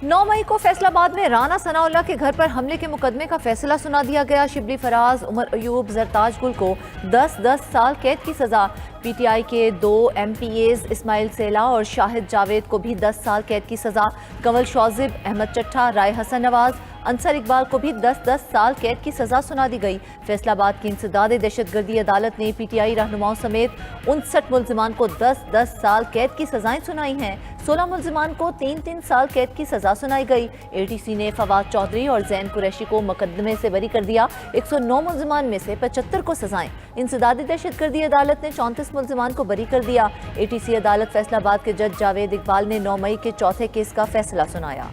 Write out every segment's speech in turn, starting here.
9 मई को फैसलाबाद में राना सनाउल्लाह के घर पर हमले के मुकदमे का फैसला सुना दिया गया। शिबली फराज, उमर अयूब, जरताज गुल को 10-10 साल कैद की सजा। पीटीआई के 2 MPAs इस्माइल सेला और शाहिद जावेद को भी 10 साल कैद की सजा। कंवल शौजिब, अहमद चट्ठा, राय हसन नवाज, अंसर इकबाल को भी 10-10 साल कैद की सजा सुना दी गई। फैसलाबाद की इंसदाद दहशतगर्दी अदालत ने पीटीआई रहनुमाओं समेत 59 मुल्जिमान को 10-10 साल कैद की सजाएं सुनाई हैं। 16 मुल्जिमान को 3-3 साल कैद की सजा सुनाई गई। ATC ने फवाद चौधरी और जैन कुरैशी को मुकदमे से बरी कर दिया। 109 मुल्जिमान में से 75 को सजाएं। इंसदादी दहशतगर्दी अदालत ने 34 मुल्जिमान को बरी कर दिया। ATC अदालत फैसलाबाद के जज जावेद इकबाल ने 9 मई के चौथे केस का फैसला सुनाया।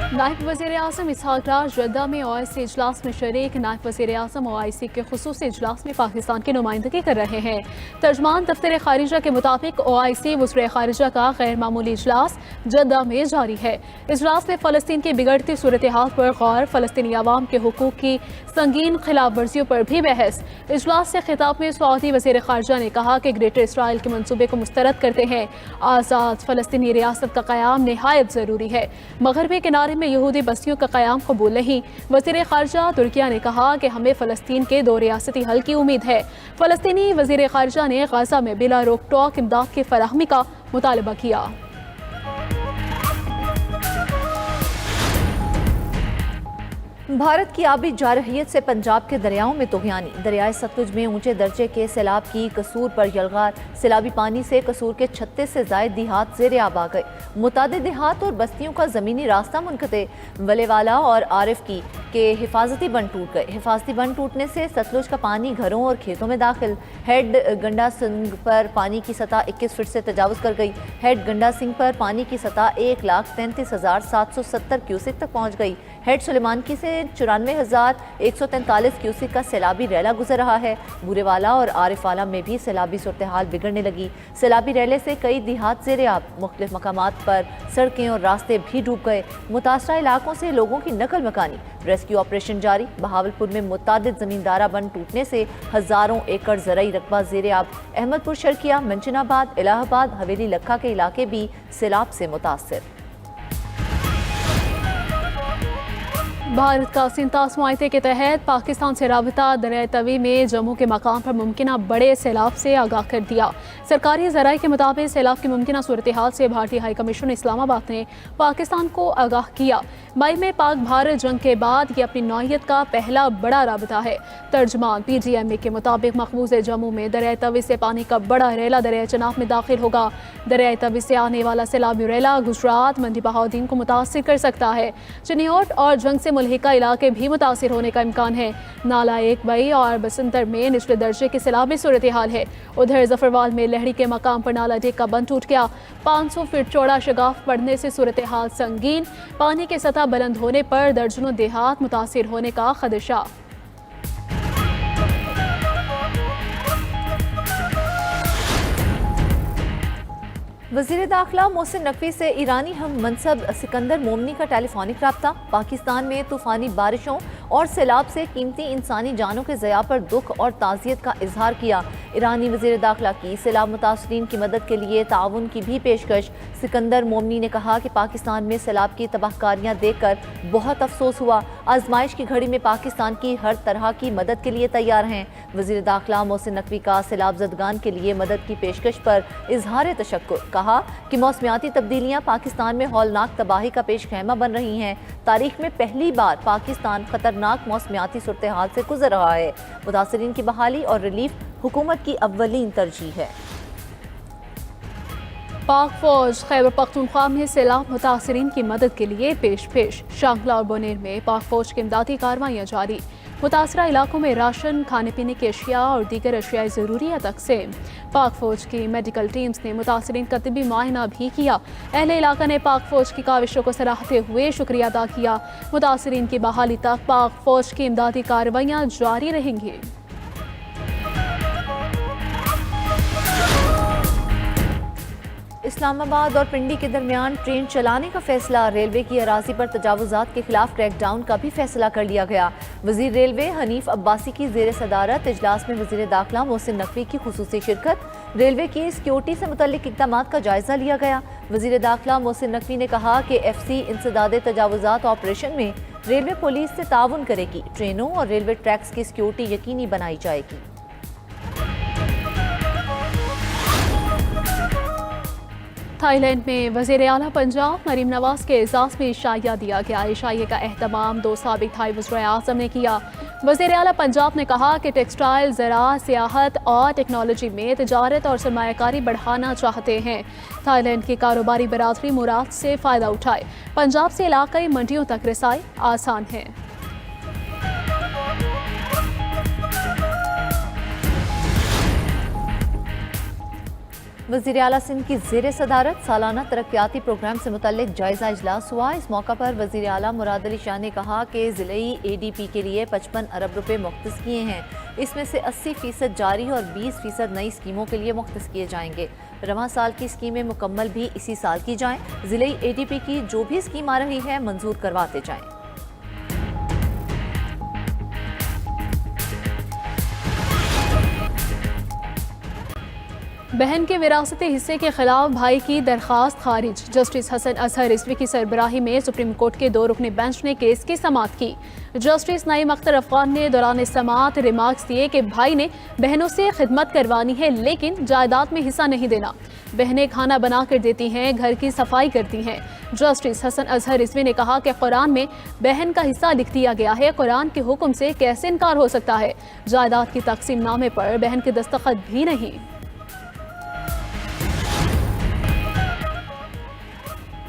नायब वज़ीर आज़म इसहाक डार जद्दा में OIC इजलास में शरीक। नायब वज़ीर आज़म OIC के खुसूसी इजलास में पाकिस्तान की नुमाइंदगी कर रहे हैं। तर्जमान दफ्तर खारिजा के मुताबिक OIC वज़ीर खारिजा का गैर मामूली इजलास जद्दा में जारी है। इजलास में फ़लस्तीन की बिगड़ती सूरत हाल पर गौर, फ़लस्तीनी अवाम के हुकूक की संगीन खिलाफ वर्जियों पर भी बहस। इजलास से खिताब में सऊदी वज़ीर खारिजा ने कहा कि ग्रेटर इसराइल के मनसूबे को मुस्तरद करते हैं। आज़ाद फ़लस्तीनी रियासत का क़याम निहायत ज़रूरी है। मगरबी किनारे में यहूदी बस्तियों का क़याम कबूल नहीं। वज़ीर खारिजा तुर्किया ने कहा कि हमें फ़लस्तीन के 2 रियासती हल की उम्मीद है। फ़लस्तीनी वज़ीर खारिजा ने गाज़ा में बिला रोक टोक इमदाद की फराहमी का मुतालबा किया। भारत की आबी जारहियत से पंजाब के दरियाओं में तुग़यानी। दरियाए सतलुज में ऊंचे दर्जे के सैलाब की कसूर पर यलगार। सैलाबी पानी से कसूर के 36 से ज़ायद देहात ज़ेरे आब आ गए। मुतादिद देहात और बस्तियों का ज़मीनी रास्ता मुनक़ते। वलेवाला और आरिफ की के हिफाजती बंद टूट गए। हिफाजती बंद टूटने से सतलुज का पानी घरों और खेतों में दाखिल। हेड गंडा सिंह पर पानी की सतह 21 फीट से तजावज़ कर गई। हेड गंडा सिंह पर पानी की सतह 1,33,770 क्यूसिक तक पहुँच गई। हेड सुलेमान की से 94,143 क्यूसिक का सैलाबी रैला गुजर रहा है। बूरेवाला और आरिफवाला में भी सैलाबी सूरत हाल बिगड़ने लगी। सैलाबी रैले से कई देहात ज़ेरे आब। मुख्तलिफ मकामात पर सड़कें और रास्ते भी डूब गए। मुतासरा इलाकों से लोगों की नकल मकानी। रेस्क्यू ऑपरेशन जारी। बहावलपुर में मुतादिद ज़मींदारा बंद टूटने से हज़ारों एकड़ ज़रई रकबा ज़ेरे आब। अहमदपुर, शर्किया, मंचनाबाद, इलाहाबाद, हवेली लखा के इलाके भी सैलाब से मुतासर। भारत का सिंतास मुआहदे के तहत पाकिस्तान से राबता दरियाए तवी में जम्मू के मकाम पर मुमकिन बड़े सैलाब से आगाह कर दिया। सरकारी ज़राए के मुताबिक सैलाब की मुमकिन सूरत हाल से भारतीय हाई कमीशन इस्लामाबाद ने पाकिस्तान को आगाह किया। मई में पाक भारत जंग के बाद ये अपनी नौयत का पहला बड़ा राबता है। तर्जमान PGMA के मुताबिक मकबूज जम्मू में दरियाए तवी से पानी का बड़ा रेला दरियाए चनाब में दाखिल होगा। दरियाए तवी से आने वाला सैलाबी रेला गुजरात, मंडी बहाउद्दीन को मुतासिर कर सकता है। चिन्योट और जंग से मुल्हिका इलाके भी मुतासिर होने का इम्कान है। नाला 1 बई और बसंतर में निचले दर्जे की सैलाबी सूरत हाल है। उधर जफरवाल में लहड़ी के मकाम पर नाला डेक का बंद टूट गया। 500 फीट चौड़ा शगाफ पड़ने से सूरत हाल संगीन। पानी की सतह बुलंद होने पर दर्जनों देहात मुतासिर होने का खदशा। वज़ीर दाखिला मोहसिन नकवी से ईरानी हम मनसब सिकंदर मोमनी का टेलीफोनिक रब्ता। पाकिस्तान में तूफ़ानी बारिशों और सैलाब से कीमती इंसानी जानों के ज़या पर दुख और ताज़ियत का इजहार किया। ईरानी वज़ीर दाखिला की सैलाब मुतासरीन की मदद के लिए ताउन की भी पेशकश। सिकंदर मोमनी ने कहा कि पाकिस्तान में सैलाब की तबाहकारियाँ देख कर बहुत अफसोस हुआ। आजमाइश की घड़ी में पाकिस्तान की हर तरह की मदद के लिए तैयार हैं। वज़ीर दाखिला मोहसिन नकवी का सैलाब ज़दगान के लिए मदद की पेशकश पर इजहार तशक्कुर। कहा कि मौसमियाती तब्दीलियाँ पाकिस्तान में हौलनाक तबाही का पेश खैमा बन रही हैं। तारीख में पहली बार पाकिस्तान खतरनाक मौसमियाती सूरत हाल से गुजर रहा है। मुतासरीन की बहाली और रिलीफ हुकूमत की अव्वलीन तरजीह है। पाक फौज खैबर पख्तूनख्वा में सैलाब मुतासरीन की मदद के लिए पेश। शांगला और बोनेर में पाक फौज की इमदादी कार्रवाइयाँ जारी। मुतासरा इलाकों में राशन, खाने पीने की अशिया और दीगर अशियाई ज़रूरियात तकसीम। पाक फौज की मेडिकल टीम्स ने मुतासरीन का तिब्बी मुआयना भी किया। अहले इलाका ने पाक फौज की काविशों को सराहते हुए शुक्रिया अदा किया। मुतासरीन की बहाली तक पाक फौज की इमदादी कार्रवाइयाँ जारी रहेंगी। इस्लामाबाद और पिंडी के दरमियान ट्रेन चलाने का फैसला। रेलवे की अराजी पर तजावुजात के खिलाफ क्रैकडाउन का भी फैसला कर लिया गया। वजीर रेलवे हनीफ अब्बासी की ज़ेर सदारत इजलास में वजीर दाखिला मोहसिन नकवी की खुसूसी शिरकत। रेलवे की सिक्योरिटी से मुतल्लिक इक़दाम का जायजा लिया गया। वज़ीर दाखिला मोहसिन नकवी ने कहा कि FC इंसदाद तजावुज़ात ऑपरेशन में रेलवे पुलिस से ताउन करेगी। ट्रेनों और रेलवे ट्रैक्स की सिक्योरिटी यकीनी बनाई जाएगी। थाईलैंड में वज़ीर आला पंजाब मरीम नवाज के एजाज़ में इशाइया दिया गया। इशाइये का एहतमाम दो साबिक थाई वज़ीर आज़म ने किया। वज़ीर आला पंजाब ने कहा कि टेक्सटाइल, ज़राअत, सियाहत और टेक्नोलॉजी में तिजारत और सरमायाकारी बढ़ाना चाहते हैं। थाईलैंड की कारोबारी बरादरी मुराद से फ़ायदा उठाए। पंजाब से इलाकाई मंडियों तक रसाई आसान है। वज़ीर आला सिंध की ज़ेर सदारत सालाना तरक्याती प्रोग्राम से मुतल्लिक जायज़ा इजलास हुआ। इस मौका पर वज़ीर आला मुराद अली शाह ने कहा कि ज़िले ADP के लिए 55 अरब रुपए मुख्तस किए हैं। इसमें से 80% जारी और 20% नई स्कीमों के लिए मुख्तस किए जाएंगे। रवां साल की स्कीमें मुकम्मल भी इसी साल की जाएँ। ज़िले ADP की जो भी स्कीम आ रही है मंजूर करवाते जाएँ। बहन के विरासती हिस्से के खिलाफ भाई की दरखास्त खारिज। जस्टिस हसन अजहर रिजवी की सरबराही में सुप्रीम कोर्ट के 2 रुकनी बेंच ने केस की समाअत की। जस्टिस नईम अख्तर अफगान ने दौरान समाअत रिमार्क्स दिए कि भाई ने बहनों से खिदमत करवानी है लेकिन जायदाद में हिस्सा नहीं देना। बहनें खाना बना कर देती हैं, घर की सफाई करती हैं। जस्टिस हसन अजहर रिजवी ने कहा कि कुरान में बहन का हिस्सा लिख दिया गया है, कुरान के हुक्म से कैसे इनकार हो सकता है। जायदाद की तकसीम नामे पर बहन के दस्तखत भी नहीं।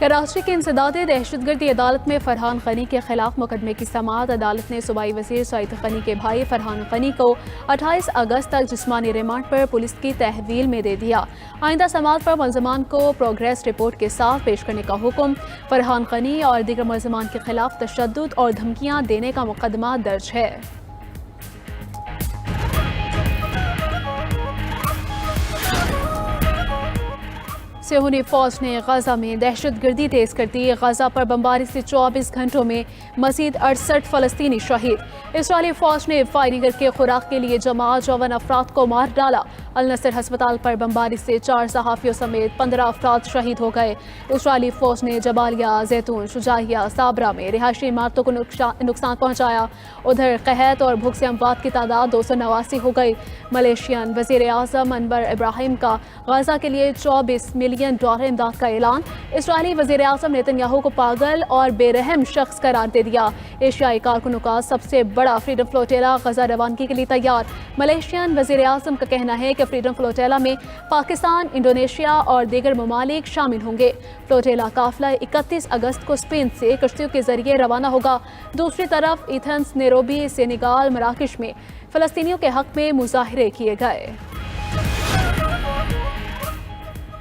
कराची की इंसदादी दहशतगर्दी अदालत में फरहान गनी के खिलाफ मुकदमे की समाअत। अदालत ने सूबाई वज़ीर सईद गनी के भाई फरहान गनी को 28 अगस्त तक जिस्मानी रिमांड पर पुलिस की तहवील में दे दिया। आइंदा समाअत पर मुलज़मान को प्रोग्रेस रिपोर्ट के साथ पेश करने का हुक्म। फरहान गनी और दीगर मुलज़मान के खिलाफ तशद्दुद और धमकियाँ देने का मुकदमा दर्ज है। सिहोनी फौज ने गजा में दहशतगर्दी तेज कर दी। गजा पर बमबारी से 24 घंटों में मज़ीद 68 फ़लस्तीनी शहीद। इस्राएली फौज ने फायरिंग करके खुराक के लिए जमा 54 अफराद को मार डाला। अल नसर हस्पताल पर बमबारी से 4 सहाफ़ियों समेत 15 अफराद शहीद हो गए। इस्राएली फौज ने जबालिया, जैतून, शुजाहिया, साबरा में रिहायशी इमारतों को नुकसान पहुँचाया। उधर कहत और भूख से अमवात की तादाद 289 हो गई। मलेशियन वज़ीर आज़म अनवर इब्राहिम का गजा के लिए $24 मिलियन इमदाद का ऐलान। इस्राएली वज़ीर आज़म नेतन्याहू को पागल और बेरहम शख्स करार दे दिया। एशियाई कारकुनों का सबसे बड़ा फ्रीडम फ्लोटेला गजा रवानगी के लिए तैयार। मलेशियन वज़ीर आज़म का कहना है कि फ्रीडम फ्लोटेला में पाकिस्तान, इंडोनेशिया और दीगर ममालिक शामिल होंगे। फ्लोटेला काफिला 31 अगस्त को स्पेन से कश्तियों के जरिए रवाना होगा। दूसरी तरफ एथेंस, नैरोबी, सेनेगाल, मराकश में फ़लस्तीनियों के हक में मुजाहरे किए गए।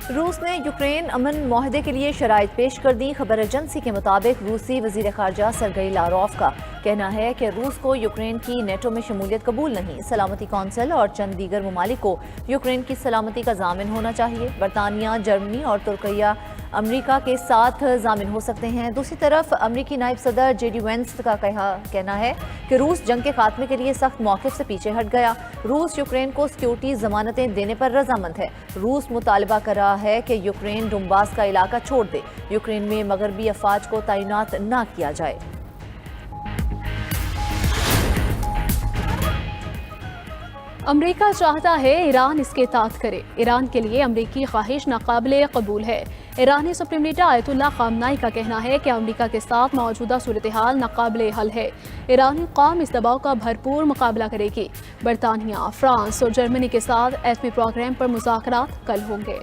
रूस ने यूक्रेन अमन मुआहदे के लिए शराइत पेश कर दी। खबर एजेंसी के मुताबिक रूसी वज़ीर ख़ारजा सरगई लारोव का कहना है कि रूस को यूक्रेन की नेटो में शमूलियत कबूल नहीं। सलामती कौंसिल और चंद दीगर ममालिक को यूक्रेन की सलामती का ज़ामिन होना चाहिए। बरतानिया, जर्मनी और तुर्किया अमरीका के साथ ज़ामिन हो सकते हैं। दूसरी तरफ अमरीकी नायब सदर JD वेंस का कहना है कि रूस जंग के खात्मे के लिए सख्त मौक़िफ़ से पीछे हट गया। रूस यूक्रेन को सिक्योरिटी ज़मानतें देने पर रजामंद है। रूस मुतालबा कर रहा है कि यूक्रेन डोंबास का इलाका छोड़ दे। यूक्रेन में मगरबी अफवाज को तैनात न किया जाए। अमरीका चाहता है ईरान इसके इताअत करे। ईरान के लिए अमरीकी ख्वाहिश नाकाबिले कबूल है। ईरानी सुप्रीम लीडर आयतुल्लाह खामनाई का कहना है कि अमरीका के साथ मौजूदा सूरत हाल नाकाबिले हल है। ईरानी कौम इस दबाव का भरपूर मुकाबला करेगी। बरतानिया, फ्रांस और जर्मनी के साथ एटमी प्रोग्राम पर मुज़ाकरात कल होंगे।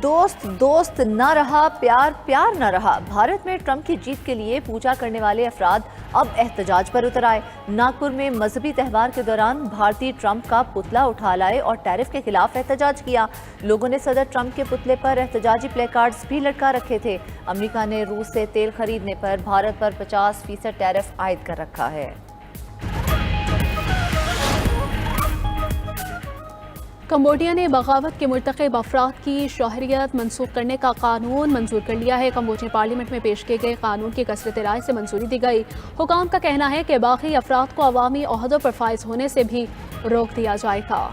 दोस्त दोस्त न रहा, प्यार प्यार न रहा। भारत में ट्रंप की जीत के लिए पूजा करने वाले अफराद अब एहतजाज पर उतर आए। नागपुर में मजहबी त्यौहार के दौरान भारतीय ट्रंप का पुतला उठा लाए और टैरिफ के खिलाफ एहतजाज किया। लोगों ने सदर ट्रंप के पुतले पर एहतजाजी प्ले कार्ड्स भी लटका रखे थे। अमेरिका ने रूस से तेल खरीदने पर भारत पर 50% टैरिफ आयद कर रखा है। کمبوڈیا نے بغاوت کے مرتکب افراد کی شہریت منسوخ کرنے کا قانون منظور کر لیا ہے۔ کمبوڈین پارلیمنٹ میں پیش کیے گئے قانون کی کثرت رائے سے منظوری دی گئی۔ حکام کا کہنا ہے کہ باقی افراد کو عوامی عہدوں پر فائز ہونے سے بھی روک دیا جائے گا۔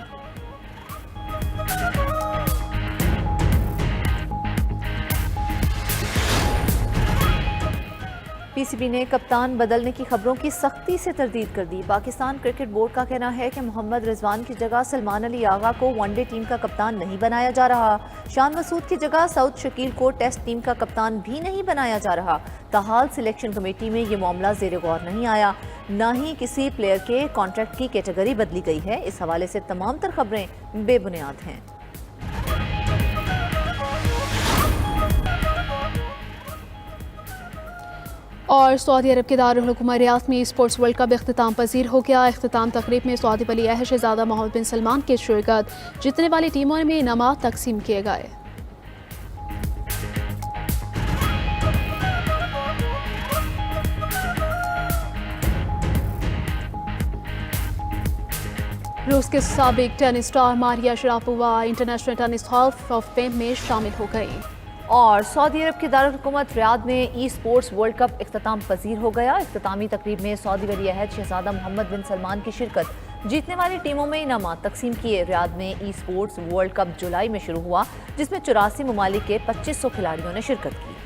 پی سی بی نے کپتان بدلنے کی خبروں کی سختی سے تردید کر دی۔ پاکستان کرکٹ بورڈ کا کہنا ہے کہ محمد رضوان کی جگہ سلمان علی آغا کو ون ڈے ٹیم کا کپتان نہیں بنایا جا رہا۔ شان مسعود کی جگہ سعود شکیل کو ٹیسٹ ٹیم کا کپتان بھی نہیں بنایا جا رہا۔ تاحال سلیکشن کمیٹی میں یہ معاملہ زیر غور نہیں آیا، نہ ہی کسی پلیئر کے کانٹریکٹ کی کیٹیگری بدلی گئی ہے۔ اس حوالے سے تمام تر خبریں بے بنیاد ہیں۔ اور سعودی عرب کے دارالحکومہ ریاض میں اسپورٹس ورلڈ کپ اختتام پذیر ہو گیا۔ اختتام تقریب میں سعودی ولی عہد شہزادہ محمد بن سلمان کی شرکت، جیتنے والی ٹیموں میں انعامات تقسیم کیے گئے۔ روس کے سابق tennis star Maria Sharapova International Tennis Hall of Fame میں شامل ہو گئی۔ اور سعودی عرب کی دارالحکومت ریاض میں ای اسپورٹس ورلڈ کپ اختتام پذیر ہو گیا۔ اختتامی تقریب میں سعودی ولی عہد شہزادہ محمد بن سلمان کی شرکت، جیتنے والی ٹیموں میں انعامات تقسیم کیے۔ ریاض میں ای اسپورٹس ورلڈ کپ جولائی میں شروع ہوا، جس میں 84 ممالک کے 2500 کھلاڑیوں نے شرکت کی۔